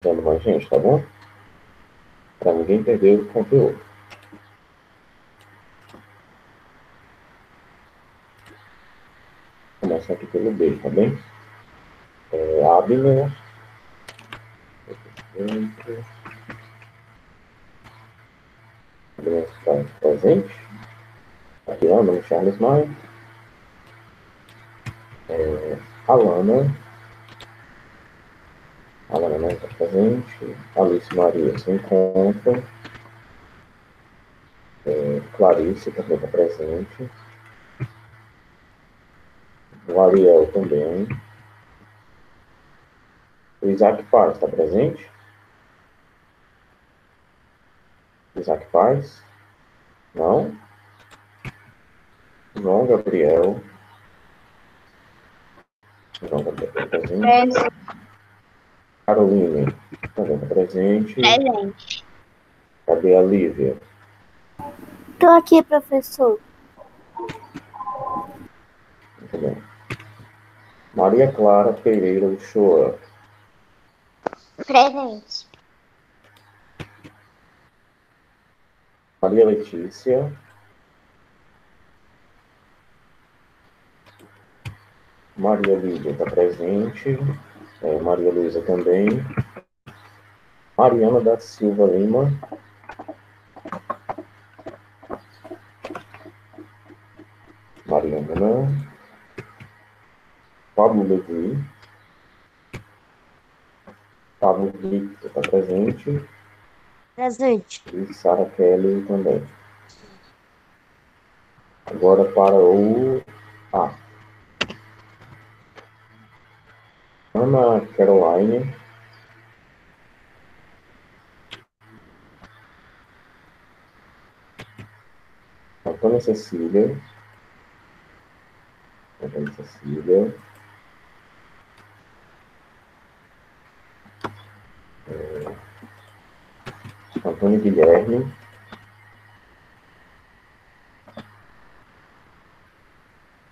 dando mais gente, tá bom? Para ninguém perder o conteúdo. Vou começar aqui pelo B, tá bem? Abner. Abner está presente. Aqui, ó, no Charles Maia. Alana. Alana não está presente. Alice Maria se encontra. Clarice também está presente. Variel também. O Isaac Paz está presente? Isaac Paz? Não? João Gabriel. João Gabriel está presente. Caroline também está presente. Presente. Cadê a Lívia? Estou aqui, professor. Muito bem. Maria Clara Pereira Uchoa. Presente. Maria Letícia. Maria Lídia está presente. Maria Luísa também. Mariana da Silva Lima. Mariana. Pablo Levi. Pablo Victor está presente. Presente. E Sara Kelly também. Agora para o A. Ana Caroline. Antônia Cecília. Antônia Cecília. Antônio Guilherme.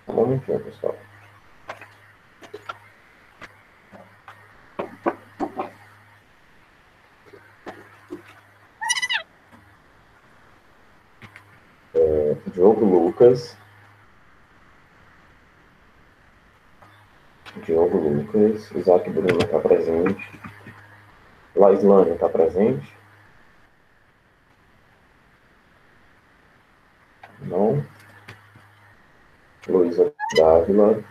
Um momentinho, pessoal. Diogo Lucas. Diogo Lucas. Isaac Bruno está presente. Laislane está presente? Não. Luísa Dávila.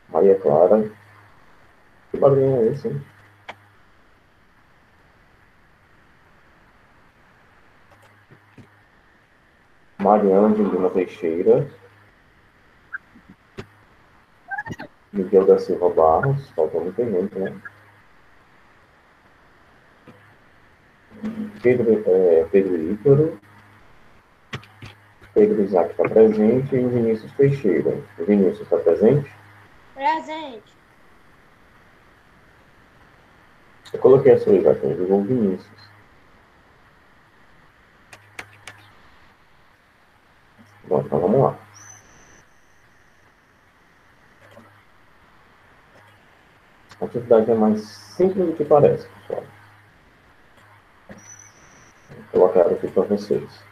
Maria Clara. Que barulho é esse, hein? Mariana de Lima Teixeira. Miguel da Silva Barros. Faltou muita gente, né? Pedro Ícaro. Pedro Isaac está presente. E Vinícius Teixeira. O Vinícius está presente? Presente. Eu coloquei a sua Isaac, eu digo o Vinícius. Bom, então vamos lá. A atividade é mais simples do que parece, pessoal. Vou colocar aqui para vocês.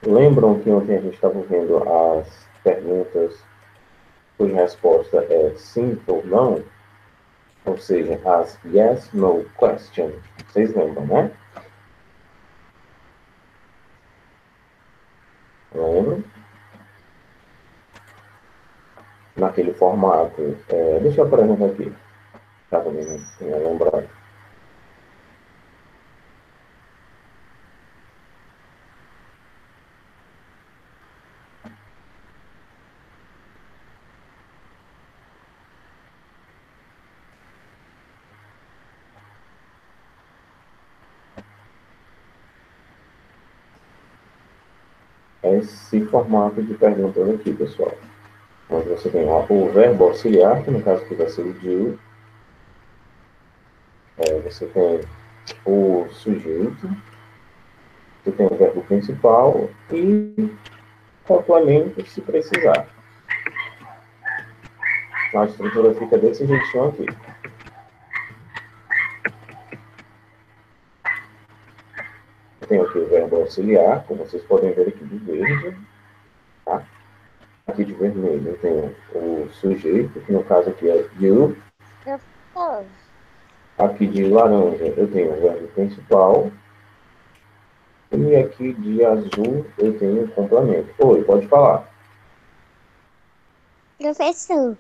Lembram que ontem a gente estava vendo as perguntas cuja resposta é sim ou não? Ou seja, as yes, no question. Vocês lembram, né? Lembram? Naquele formato. Deixa eu apresentar aqui. Caso não tenha lembrado. Esse formato de perguntas aqui, pessoal. Onde você tem o verbo auxiliar, que no caso aqui vai ser o do. Você tem o sujeito, você tem o verbo principal e complemento se precisar. A estrutura fica desse jeitinho aqui. Eu tenho aqui o verbo auxiliar, como vocês podem ver aqui de verde. Tá? Aqui de vermelho eu tenho o sujeito, que no caso aqui é you. Aqui de laranja eu tenho o verbo principal. E aqui de azul eu tenho o complemento. Oi, pode falar. Professor,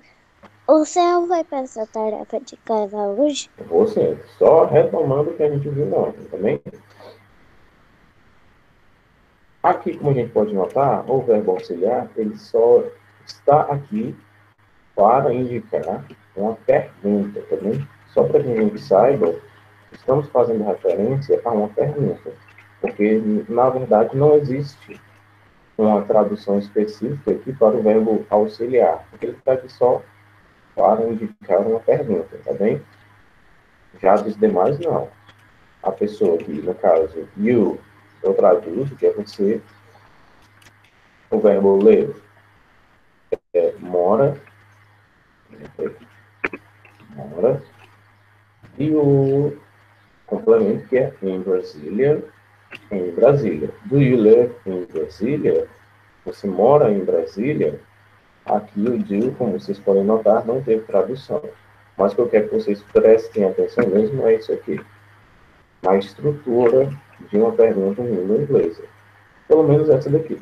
o senhor vai passar tarefa de casa hoje? Você, só retomando o que a gente viu ontem, também. Aqui, como a gente pode notar, o verbo auxiliar, ele só está aqui para indicar uma pergunta, também. Só para que a gente saiba, estamos fazendo referência a uma pergunta, porque, na verdade, não existe uma tradução específica aqui para o verbo auxiliar, porque ele está aqui só para indicar uma pergunta, tá bem? Já dos demais, não. A pessoa aqui, no caso, you, eu traduzo, que é você. O verbo live é mora, mora. E o complemento que é em Brasília, em Brasília. Do you live in Brasília? Você mora em Brasília? Aqui o do, como vocês podem notar, não teve tradução. Mas o que eu quero que vocês prestem atenção mesmo é isso aqui. Na estrutura de uma pergunta em língua inglesa. Pelo menos essa daqui.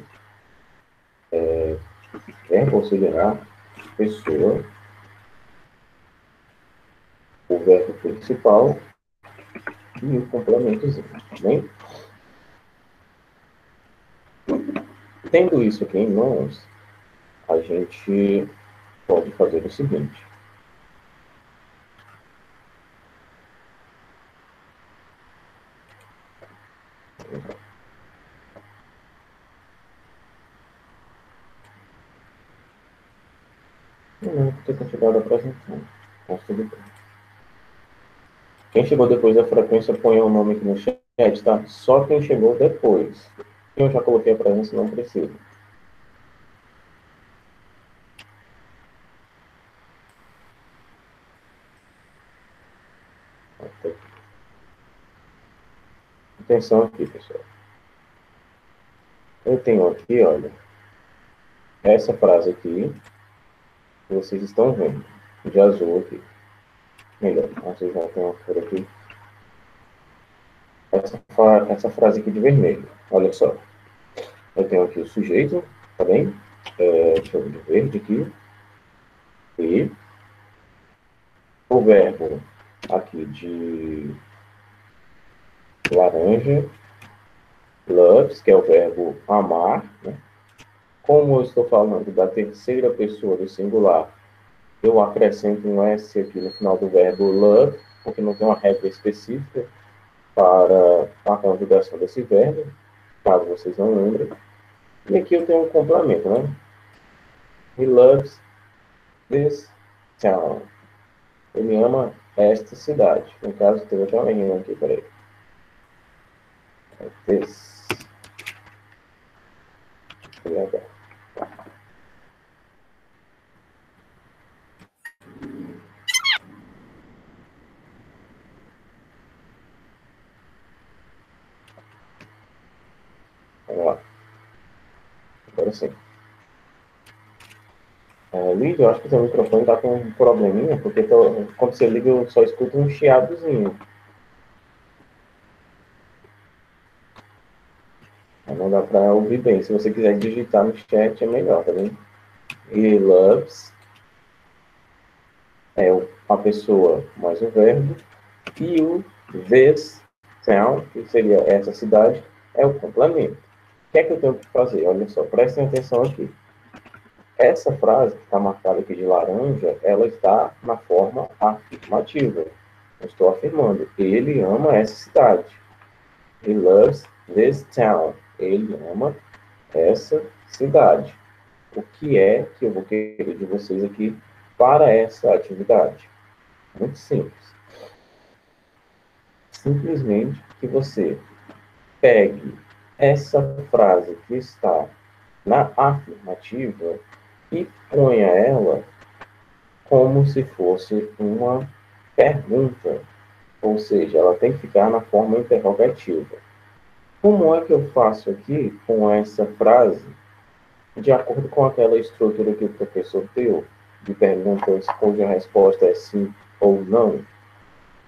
Verbo auxiliar, pessoa, o verbo principal e o complementozinho, tá bem? Tendo isso aqui em mãos, a gente pode fazer o seguinte. Não lembro ter continuado a apresentação, mas tudo bem. Quem chegou depois da frequência, põe o nome aqui no chat, tá? Só quem chegou depois. Eu já coloquei a presença, não precisa. Atenção aqui, pessoal. Eu tenho aqui, olha, essa frase aqui, que vocês estão vendo, de azul aqui. Melhor, vocês já tem uma cor aqui. Essa frase aqui de vermelho, olha só. Eu tenho aqui o sujeito, tá bem? Deixa eu ver de verde aqui. E o verbo aqui de laranja, loves, que é o verbo amar, né? Como eu estou falando da terceira pessoa do singular, eu acrescento um S aqui no final do verbo love, porque não tem uma regra específica para a conjugação desse verbo, caso vocês não lembrem. E aqui eu tenho um complemento, né? He loves this town. Ele ama esta cidade. No caso, teve até uma rima aqui, peraí. This. Legal. Vamos lá. Agora sim. Luiz, eu acho que o seu microfone está com um probleminha, porque quando você liga eu só escuto um chiadozinho. Não dá para ouvir bem. Se você quiser digitar no chat, é melhor, tá bem? He loves é a pessoa mais o verbo. E o this town, que seria essa cidade, é o complemento. O que é que eu tenho que fazer? Olha só, prestem atenção aqui. Essa frase que está marcada aqui de laranja, ela está na forma afirmativa. Eu estou afirmando. Ele ama essa cidade. He loves this town. Ele ama essa cidade. O que é que eu vou querer de vocês aqui para essa atividade? Muito simples. Simplesmente que você pegue essa frase que está na afirmativa e ponha ela como se fosse uma pergunta, ou seja, ela tem que ficar na forma interrogativa. Como é que eu faço aqui com essa frase, de acordo com aquela estrutura que o professor deu, de perguntas cuja resposta é sim ou não?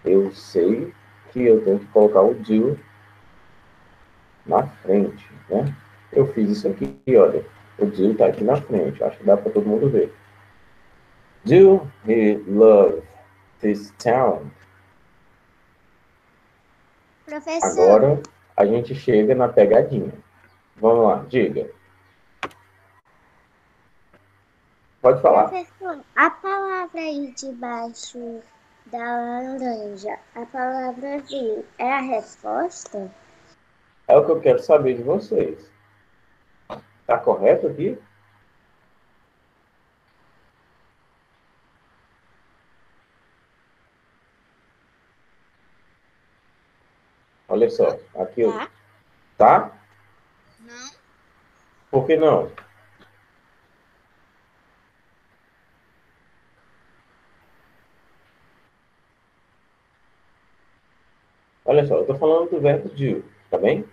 Eu sei que eu tenho que colocar o do na frente, né? Eu fiz isso aqui, olha. O do está aqui na frente. Acho que dá para todo mundo ver. Do he love this town? Professor, Agora a gente chega na pegadinha. Vamos lá, diga. Pode falar. professor, a palavra aí debaixo da laranja, a palavrazinha é a resposta? É o que eu quero saber de vocês. Tá correto aqui? Olha só, aqui Tá. tá? Não. Por que não? Olha só, eu estou falando do verbo do, tá bem?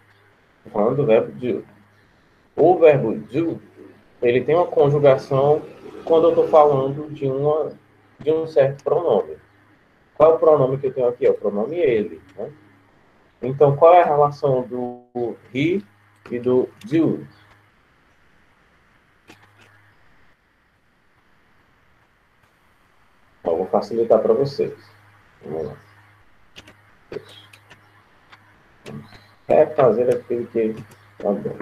Estou falando do verbo do. O verbo do, ele tem uma conjugação quando eu estou falando de um certo pronome. Qual é o pronome que eu tenho aqui? É o pronome ele, né? Então, qual é a relação do he e do do? Então, eu vou facilitar para vocês. Vamos lá. É fazer aquilo que tá bom.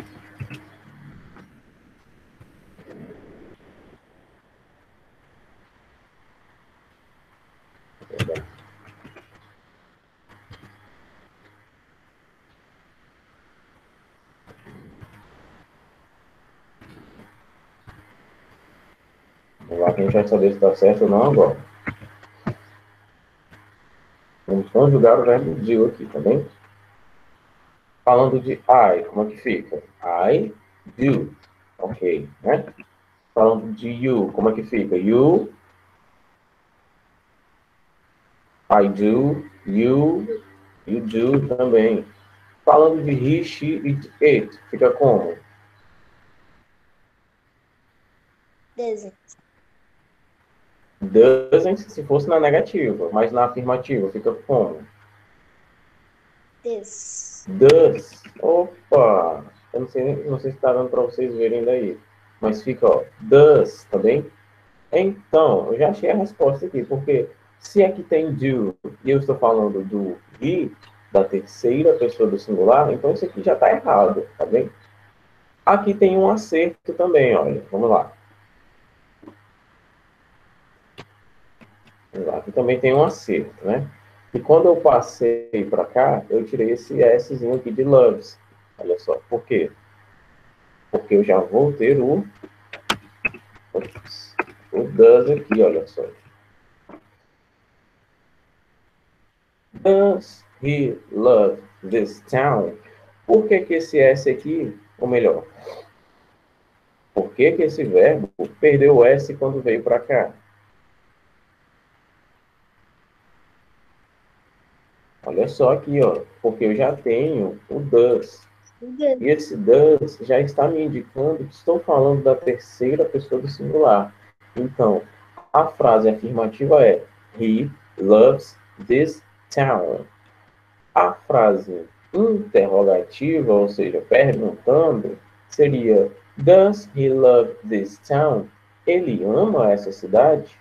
Vamos lá, que a gente vai saber se está certo ou não agora. Vamos conjugar o verbo do aqui, tá bem? Falando de I, como é que fica? I do. Ok, né? Falando de you, como é que fica? You, I do, you do também. Falando de he, she e it, fica como? Doesn't. Doesn't, se fosse na negativa, mas na afirmativa, fica como? This. Does. Opa! Eu não sei se está dando para vocês verem daí. Mas fica, ó, does, tá bem? Então, eu já achei a resposta aqui, porque se aqui tem do e eu estou falando do he, da terceira pessoa do singular, então isso aqui já está errado, tá bem? Aqui tem um acerto também, olha. Vamos lá. Vamos lá. Aqui também tem um acerto, né? E quando eu passei para cá, eu tirei esse Szinho aqui de loves. Olha só, por quê? Porque eu já vou ter o does aqui, olha só. Does he love this town? Por que que esse S aqui, ou melhor, por que que esse verbo perdeu o S quando veio para cá? Olha só aqui, ó, porque eu já tenho o does. E esse does já está me indicando que estou falando da terceira pessoa do singular. Então, a frase afirmativa é He loves this town. A frase interrogativa, ou seja, perguntando, seria Does he love this town? Ele ama essa cidade?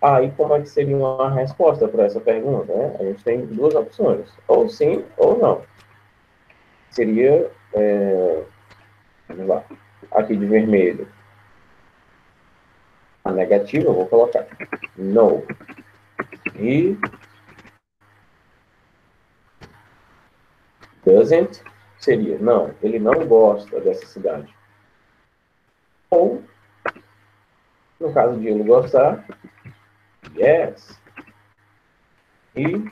Aí, como é que seria uma resposta para essa pergunta? Né? A gente tem duas opções, ou sim ou não. Seria, vamos lá, aqui de vermelho, a negativa, eu vou colocar No. He doesn't seria não, ele não gosta dessa cidade. Ou, no caso de ele gostar, yes, he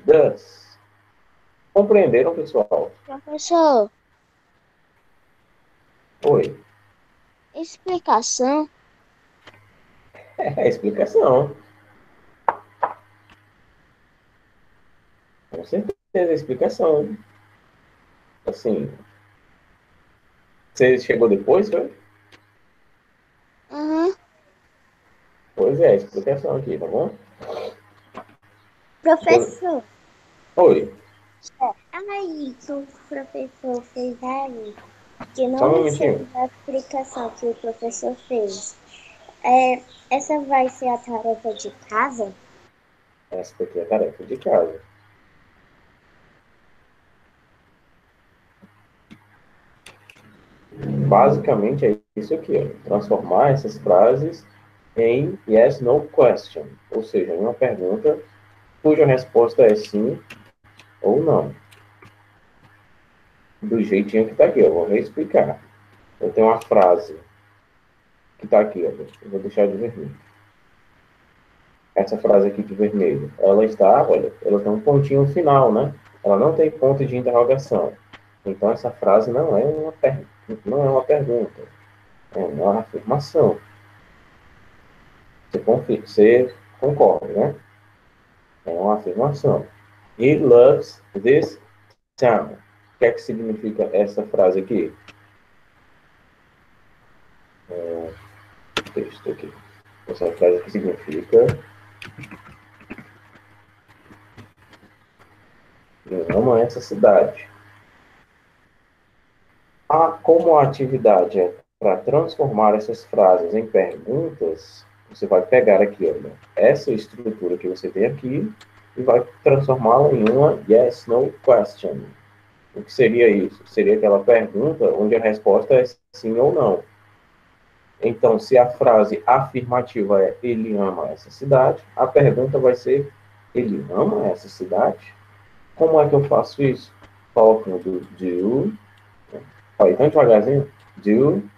does. Compreenderam, pessoal? Professor, Oi. explicação. É a explicação. Com certeza, é a explicação. Assim, você chegou depois, foi? Uhum. Pois é, a explicação aqui, tá bom? Eu- Professor, Oi, aí que o professor fez aí, que só um não sei momentinho. a explicação que o professor fez. É, essa vai ser a tarefa de casa? Essa daqui é a tarefa de casa. Basicamente é isso aqui, ó. Transformar essas frases em yes, no question. Ou seja, em uma pergunta cuja resposta é sim ou não. Do jeitinho que está aqui, eu vou reexplicar. Eu tenho uma frase que está aqui, ó. Eu vou deixar de vermelho. Essa frase aqui de vermelho, ela está, olha, ela tem um pontinho final, né? Ela não tem ponto de interrogação. Então essa frase não é uma pergunta, é uma afirmação. Você concorda, né? É uma afirmação. He loves this town. O que é que significa essa frase aqui? Texto aqui. Essa frase aqui significa eu amo essa cidade. Como a atividade é para transformar essas frases em perguntas, você vai pegar aqui, olha, essa estrutura que você tem aqui e vai transformá-la em uma yes, no question. O que seria isso? Seria aquela pergunta onde a resposta é sim ou não. Então, se a frase afirmativa é ele ama essa cidade, a pergunta vai ser ele ama essa cidade? Como é que eu faço isso? Colocando do, olha, então devagarzinho, do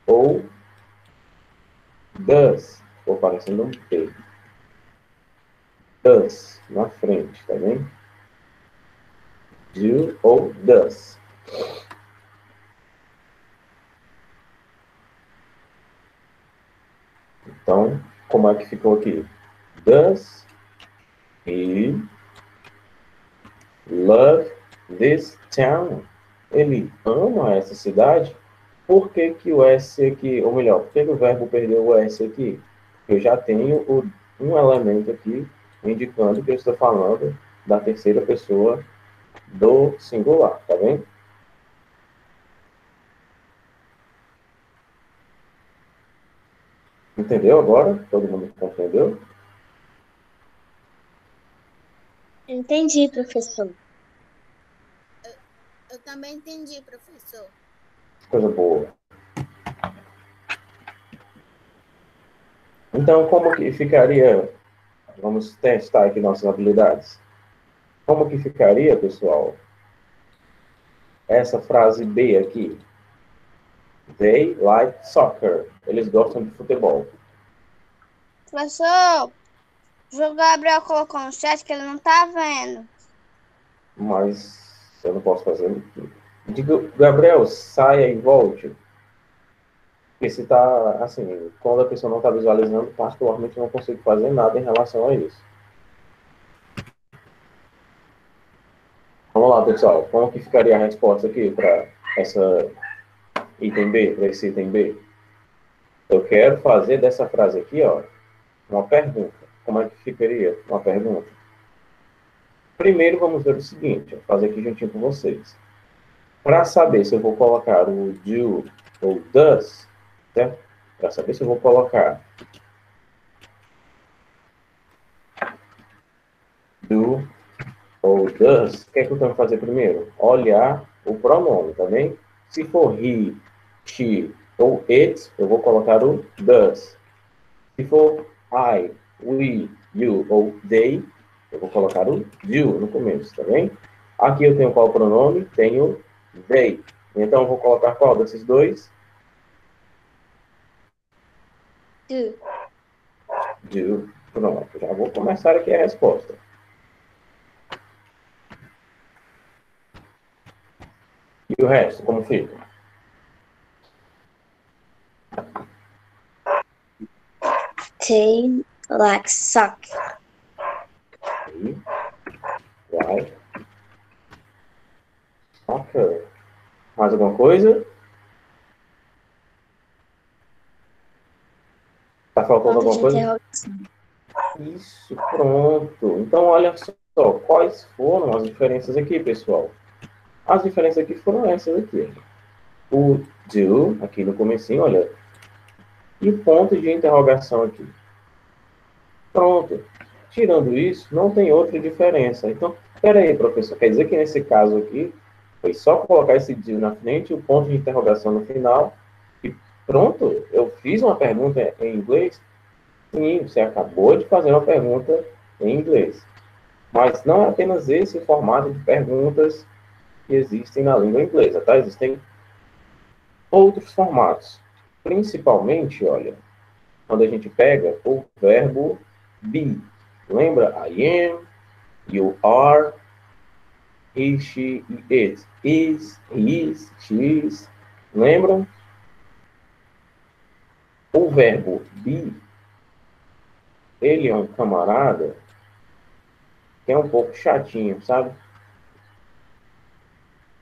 ou does, ou parecendo um P. Does, na frente, tá vendo? Do ou does. Então, como é que ficou aqui? Does he love this town? Ele ama essa cidade? Por que que o S aqui, ou melhor, por que que o verbo perdeu o S aqui? Eu já tenho um elemento aqui indicando que eu estou falando da terceira pessoa do singular, tá vendo? Entendeu agora? Todo mundo compreendeu? Entendi, professor. Eu também entendi, professor. Coisa boa. Então, como que ficaria? Vamos testar aqui nossas habilidades. Como que ficaria, pessoal, essa frase B aqui? They like soccer. Eles gostam de futebol. Professor, o Gabriel colocou no chat que ele não tá vendo. Mas eu não posso fazer. Diga, Gabriel, saia e volte. Porque se está, assim, quando a pessoa não está visualizando, particularmente eu não consigo fazer nada em relação a isso. Vamos lá, pessoal. Como que ficaria a resposta aqui para essa item B, para esse item B? Eu quero fazer dessa frase aqui, ó, uma pergunta. Como é que ficaria uma pergunta? Primeiro, vamos ver o seguinte, vou fazer aqui juntinho com vocês. Para saber se eu vou colocar o do ou does, certo? Para saber se eu vou colocar do ou does, o que é que eu tenho que fazer primeiro? Olhar o pronome, tá bem? Se for he, she ou it, eu vou colocar o does. Se for I, we, you ou they, eu vou colocar o do no começo, tá bem? Aqui eu tenho qual pronome? Tenho they. Então eu vou colocar qual desses dois? Do. Do. Pronto, já vou começar aqui a resposta. E o resto, como fica? They like soccer. They like soccer. Mais alguma coisa? Tá faltando Ponto alguma de coisa? interrogação. Isso, pronto. Então, olha só, quais foram as diferenças aqui, pessoal? As diferenças aqui foram essas aqui. O do, aqui no comecinho, olha, e ponto de interrogação aqui. Pronto. Tirando isso, não tem outra diferença. Então, espera aí, professor, quer dizer que nesse caso aqui, foi só colocar esse do na frente e o ponto de interrogação no final, e pronto, eu fiz uma pergunta em inglês? Sim, você acabou de fazer uma pergunta em inglês. Mas não é apenas esse formato de perguntas que existem na língua inglesa, tá? Existem outros formatos. Principalmente, olha, quando a gente pega o verbo be. Lembra? I am, you are, he, she, it. Is, he is, she is. Lembram? O verbo be, ele é um camarada que é um pouco chatinho, sabe?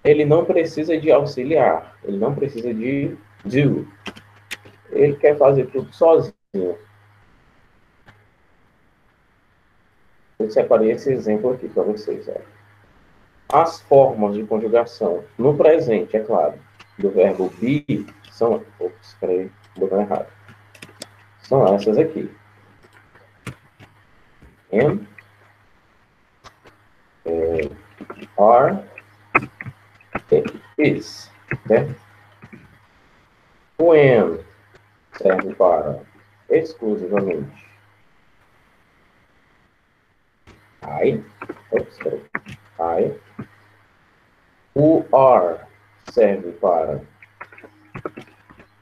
Ele não precisa de auxiliar, ele não precisa de do. Ele quer fazer tudo sozinho. Eu separei esse exemplo aqui para vocês. Ó. As formas de conjugação no presente, é claro, do verbo be são. Ops, peraí, botão errado. São essas aqui. Am, are, is. Né? O am serve para exclusivamente I. Ops, peraí. I. O are serve para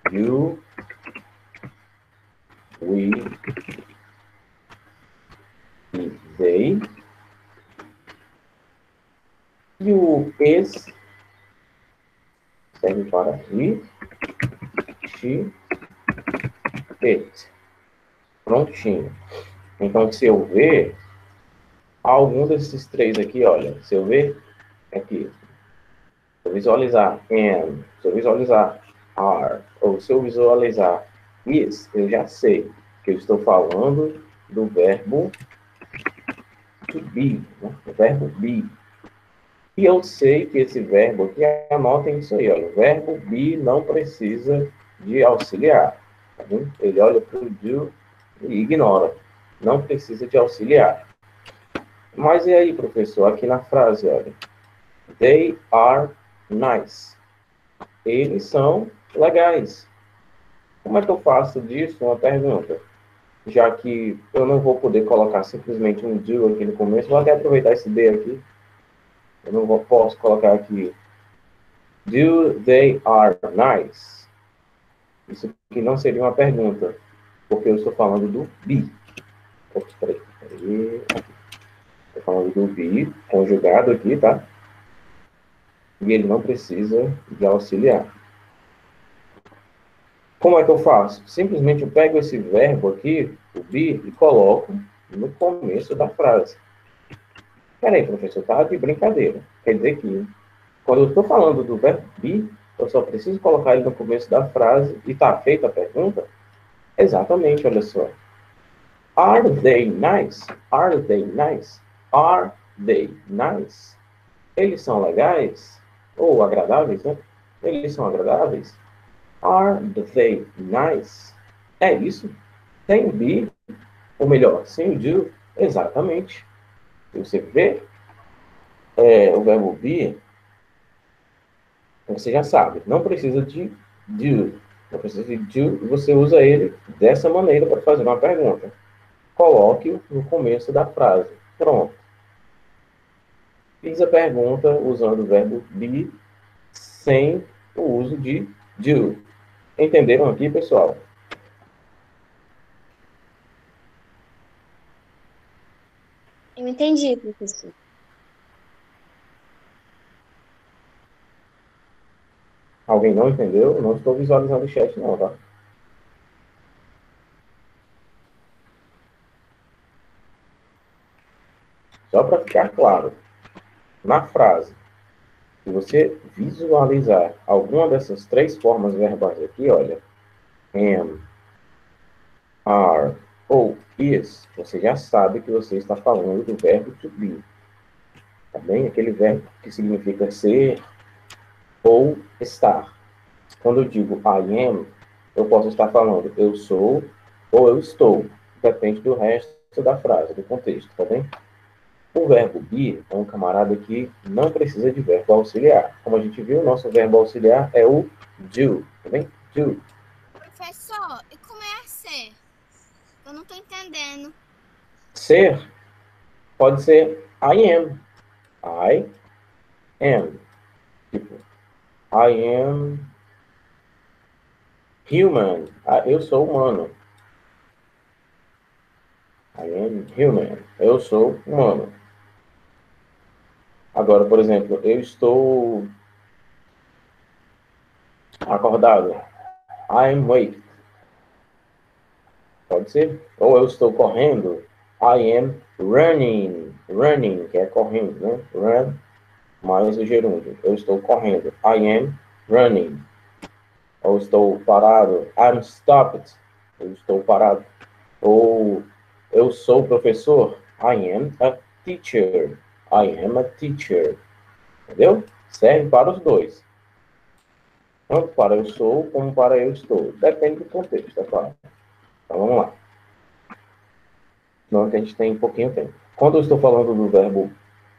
you, we, e they. E o is serve para he, she, it. Prontinho. Então, se eu ver algum desses três aqui, olha, se eu ver aqui, se eu visualizar am, se eu visualizar are, ou se eu visualizar is, eu já sei que eu estou falando do verbo to be, né? O verbo be. E eu sei que esse verbo aqui, anotem isso aí, olha, o verbo be não precisa de auxiliar. Tá vendo? Ele olha para o do e ignora. Não precisa de auxiliar. Mas e aí, professor, aqui na frase, olha. They are nice. Eles são legais. Como é que eu faço disso uma pergunta? Já que eu não vou poder colocar simplesmente um do aqui no começo, vou até aproveitar esse D aqui. Eu não posso colocar aqui do they are nice? Isso aqui não seria uma pergunta, porque eu estou falando do be. Ops, peraí. Estou falando do be conjugado aqui, tá? E ele não precisa de auxiliar. Como é que eu faço? Simplesmente eu pego esse verbo aqui, o be, e coloco no começo da frase. Peraí, professor, tá de brincadeira. Quer dizer que quando eu estou falando do verbo be, eu só preciso colocar ele no começo da frase e está feita a pergunta? Exatamente, olha só. Are they nice? Are they nice? Are they nice? Eles são legais? Ou agradáveis, né? Eles são agradáveis? Are they nice? É isso. Sem o be, ou melhor, sem o do, exatamente. Você vê o verbo be, você já sabe, não precisa de do. Não precisa de do, você usa ele dessa maneira para fazer uma pergunta. Coloque-o no começo da frase. Pronto. Fiz a pergunta usando o verbo be sem o uso de do. Entenderam aqui, pessoal? Eu entendi, professor. Alguém não entendeu? Não estou visualizando o chat, não, tá? Só para ficar claro, na frase, se você visualizar alguma dessas três formas verbais aqui, olha, am, are ou is, você já sabe que você está falando do verbo to be. Tá bem? Aquele verbo que significa ser ou estar. Quando eu digo I am, eu posso estar falando eu sou ou eu estou. Depende do resto da frase, do contexto, tá bem? O verbo be é um camarada que não precisa de verbo auxiliar. Como a gente viu, o nosso verbo auxiliar é o do, tá bem? Do. Professor, e como é ser? Eu não tô entendendo. Ser pode ser I am. I am. Tipo, I am human. Eu sou humano. I am human. Eu sou humano. Agora, por exemplo, eu estou acordado. I'm awake. Pode ser. Ou eu estou correndo. I am running. Running, que é correndo, né? Run, mais o gerúndio. Eu estou correndo. I am running. Ou estou parado. I'm stopped. Eu estou parado. Ou eu sou professor. I am a teacher. I am a teacher. Entendeu? Serve para os dois. Tanto para eu sou, como para eu estou. Depende do contexto, é claro. Então, vamos lá. Senão que a gente tem pouquinho tempo. Quando eu estou falando do verbo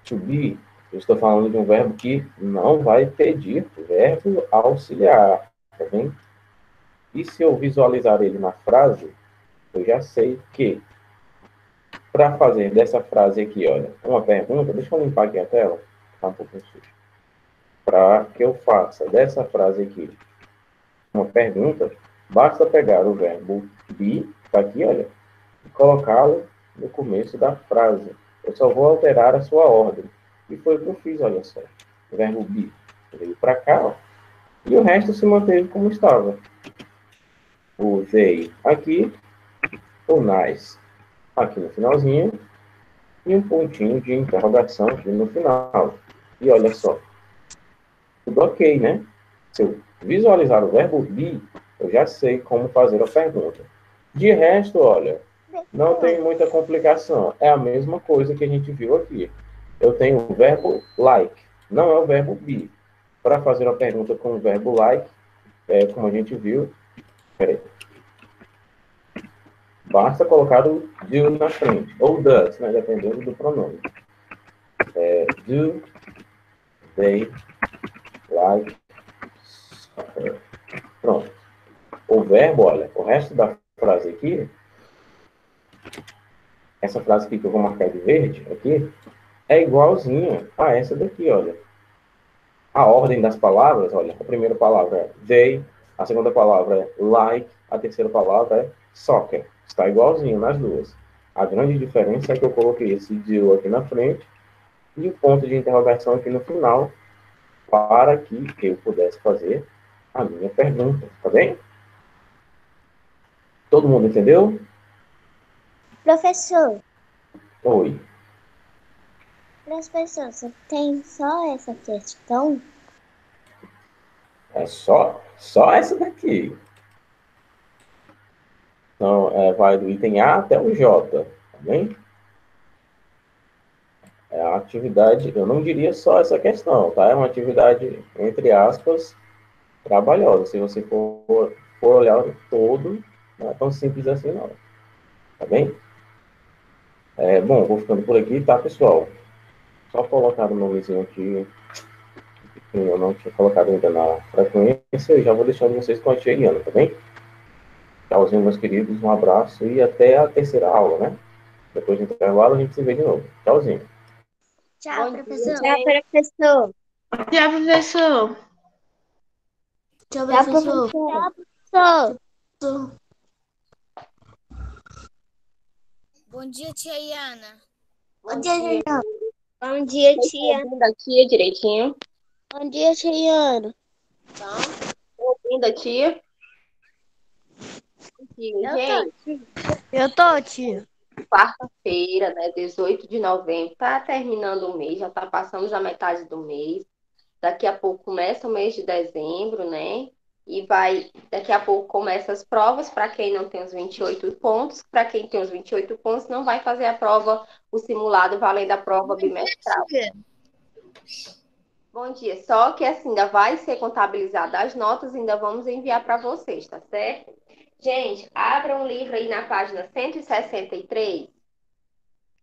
to be, eu estou falando de um verbo que não vai pedir verbo auxiliar, tá bem? E se eu visualizar ele na frase, eu já sei que para fazer dessa frase aqui, olha, uma pergunta, deixa eu limpar aqui a tela, tá um pouquinho sujo. Para que eu faça dessa frase aqui uma pergunta, basta pegar o verbo be, tá aqui, olha, e colocá-lo no começo da frase. Eu só vou alterar a sua ordem. E foi o que eu fiz, olha só. O verbo be veio para cá, ó, e o resto se manteve como estava. O they aqui, o nice aqui no finalzinho, e um pontinho de interrogação aqui no final. E olha só, tudo ok, né? Se eu visualizar o verbo be, eu já sei como fazer a pergunta. De resto, olha, não tem muita complicação. É a mesma coisa que a gente viu aqui. Eu tenho o verbo like, não é o verbo be. Para fazer uma pergunta com o verbo like, como a gente viu, peraí, basta colocar o do na frente, ou does, né, dependendo do pronome. Do they like soccer? Pronto. O verbo, olha, o resto da frase aqui, essa frase aqui que eu vou marcar de verde, aqui, é igualzinha a essa daqui, olha. A ordem das palavras, olha, a primeira palavra é they, a segunda palavra é like, a terceira palavra é soccer. Está igualzinho nas duas. A grande diferença é que eu coloquei esse do aqui na frente e o ponto de interrogação aqui no final para que eu pudesse fazer a minha pergunta, tá bem? Todo mundo entendeu? Professor, Oi. professor, você tem só essa questão? É só essa daqui. Então, vai do item A até o J, tá bem? É a atividade, eu não diria só essa questão, tá? É uma atividade, entre aspas, trabalhosa. Se você for olhar o todo, não é tão simples assim, não. Tá bem? Bom, vou ficando por aqui, tá, pessoal? Só colocar o nomezinho aqui, que eu não tinha colocado ainda na frequência, e já vou deixando vocês com a tia Eliana, tá bem? Tchauzinho, meus queridos, um abraço e até a terceira aula, né? Depois do intervalo, a gente se vê de novo. Tchauzinho. Tchau, professor. Tchau, professor. Tchau, professor. Tchau, Tchau, professor. professor. Tchau. Bom dia, tia Iana. Bom dia, Juliana. Bom dia, tia. Ouvindo a tia direitinho? Bom dia, Juliana. Tá? Ouvindo a tia? Eu Gente, tô, tia. quarta-feira, né, 18 de novembro, tá terminando o mês, já tá passamos a metade do mês. Daqui a pouco começa o mês de dezembro, né? E daqui a pouco começa as provas para quem não tem os 28 pontos, para quem tem os 28 pontos não vai fazer a prova, o simulado valendo a prova bimestral. Bom dia, só que assim, ainda vai ser contabilizada as notas, ainda vamos enviar para vocês, tá certo? Gente, abra um livro aí na página 163.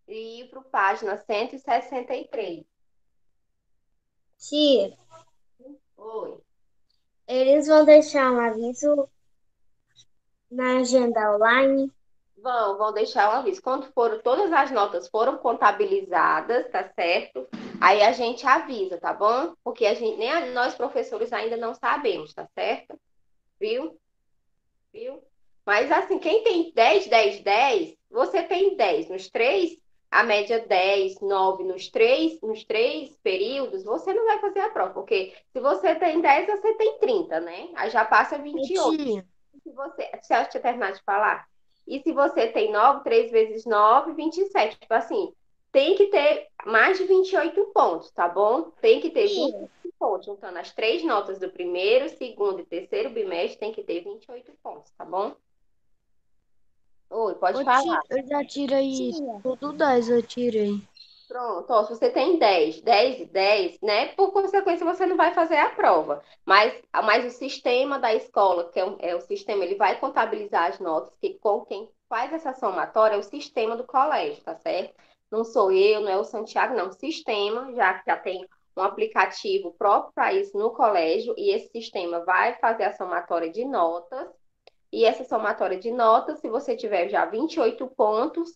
Livro, página 163. Tia, Oi. eles vão deixar um aviso na agenda online? Vão deixar um aviso. Quando todas as notas foram contabilizadas, tá certo? Aí a gente avisa, tá bom? Porque nem nós professores ainda não sabemos, tá certo? Viu? Viu? Mas assim, quem tem 10, 10, 10, você tem 10 nos três, a média 10, 9 nos três períodos, você não vai fazer a prova, porque se você tem 10, você tem 30, né? Aí já passa Ô, 28. tia, Deixa eu terminar de falar. E se você tem 9, 3 vezes 9, 27. Tipo assim, tem que ter mais de 28 pontos, tá bom? Tem que ter tia, 28 pontos. Juntando as três notas do primeiro, segundo e terceiro bimestre, tem que ter 28 pontos, tá bom? Oi, pode ô, tia, falar. eu já tirei Tia, tudo 10, eu tirei. Pronto, ó, se você tem 10, 10 e 10, né? Por consequência, você não vai fazer a prova. Mas o sistema da escola, que é o sistema, ele vai contabilizar as notas, que com quem faz essa somatória é o sistema do colégio, tá certo? Não sou eu, não é o Santiago, não. O sistema já tem um aplicativo próprio para isso no colégio, e esse sistema vai fazer a somatória de notas. E essa somatória de notas, se você tiver já 28 pontos,